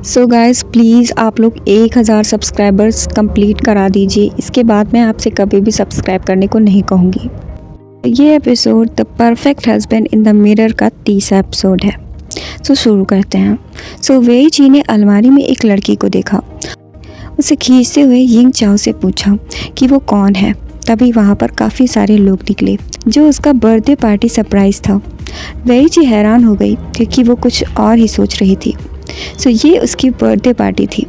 So guys please आप लोग 1000 subscribers complete करा दीजिए, इसके बाद मैं आपसे कभी भी सब्सक्राइब करने को नहीं कहूँगी। ये episode the perfect husband in the mirror का 30वां एपिसोड है। सो शुरू करते हैं। सो वेई जी ने अलमारी में एक लड़की को देखा। उसे खींचते हुए यिंग चाओ से पूछा कि वो कौन है। तभी वहाँ पर काफ़ी सारे लोग निकले जो उसका बर्थडे पार्टी सरप्राइज़ था। वेई जी हैरान हो गई क्योंकि वो कुछ और ही सोच रही थी। सो ये उसकी बर्थडे पार्टी थी।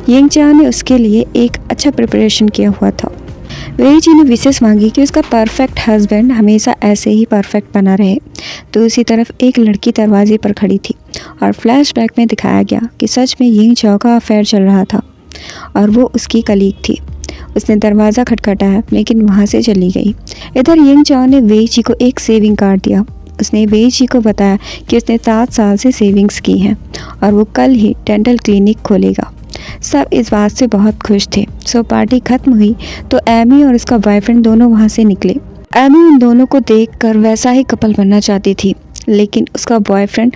यिंग चाओ ने उसके लिए एक अच्छा प्रिपरेशन किया हुआ था। वेई जी ने विशेष मांगी कि उसका परफेक्ट हस्बैंड हमेशा ऐसे ही परफेक्ट बना रहे। तो उसी तरफ एक लड़की दरवाजे पर खड़ी थी और फ्लैशबैक में दिखाया गया कि सच में यिंग चाओ का अफेयर चल रहा था और वो उसकी कलीग थी। उसने दरवाज़ा खटखटाया लेकिन वहाँ से चली गई। इधर यिंग चाओ ने वेई जी को एक सेविंग कार्ड दिया। उसने वेई जी को बताया कि उसने 7 साल से सेविंग्स की हैं और वो कल ही डेंटल क्लिनिक खोलेगा। सब इस बात से बहुत खुश थे। सो पार्टी खत्म हुई तो एमी और उसका बॉयफ्रेंड दोनों वहाँ से निकले। एमी उन दोनों को देखकर वैसा ही कपल बनना चाहती थी, लेकिन उसका बॉयफ्रेंड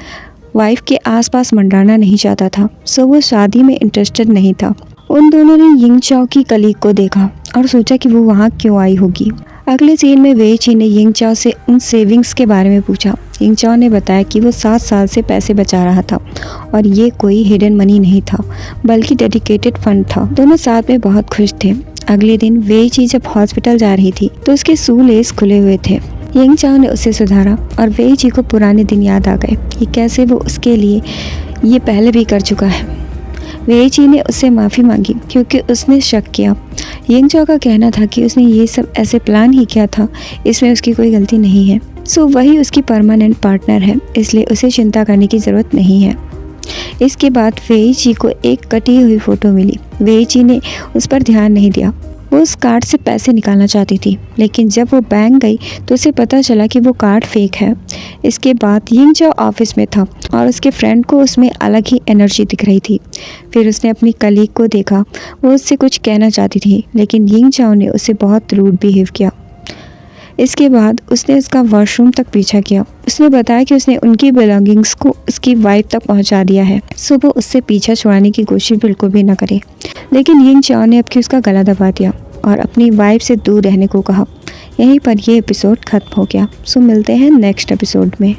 वाइफ के आसपास मंडराना नहीं चाहता था। सो वो शादी में इंटरेस्टेड नहीं था। उन दोनों ने यिंग चाओ की कलीग को देखा और सोचा कि वो वहाँ क्यों आई होगी। अगले सीन में वेई जी ने यिंग चाओ से उन सेविंग्स के बारे में पूछा। यिंग चाओ ने बताया कि वो 7 साल से पैसे बचा रहा था और ये कोई हिडन मनी नहीं था बल्कि डेडिकेटेड फंड था। दोनों साथ में बहुत खुश थे। अगले दिन वेई जी जब हॉस्पिटल जा रही थी तो उसके शू लेस खुले हुए थे। यिंग चाओ ने उसे सुधारा और वेई जी को पुराने दिन याद आ गए कि कैसे वो उसके लिए ये पहले भी कर चुका है। वेई जी ने उससे माफ़ी मांगी क्योंकि उसने शक किया। यिंग चाओ का कहना था कि उसने ये सब ऐसे प्लान ही किया था, इसमें उसकी कोई गलती नहीं है। सो वही उसकी परमानेंट पार्टनर है, इसलिए उसे चिंता करने की ज़रूरत नहीं है। इसके बाद वेई जी को एक कटी हुई फ़ोटो मिली। वेई जी ने उस पर ध्यान नहीं दिया। वो उस कार्ड से पैसे निकालना चाहती थी, लेकिन जब वो बैंक गई तो उसे पता चला कि वो कार्ड फेक है। इसके बाद यिंग चाओ ऑफिस में था और उसके फ्रेंड को उसमें अलग ही एनर्जी दिख रही थी। फिर उसने अपनी कलीग को देखा। वो उससे कुछ कहना चाहती थी, लेकिन यिंग चाओ ने उसे बहुत रूड बिहेव किया। इसके बाद उसने उसका वॉशरूम तक पीछा किया। उसने बताया कि उसने उनकी बिलोंगिंग्स को उसकी वाइफ तक पहुंचा दिया है, सो वो उससे पीछा छुड़ाने की कोशिश बिल्कुल भी न करे। लेकिन यिंग चाओ ने अब उसका गला दबा दिया और अपनी वाइफ से दूर रहने को कहा। यहीं पर यह एपिसोड खत्म हो गया। सो मिलते हैं नेक्स्ट एपिसोड में।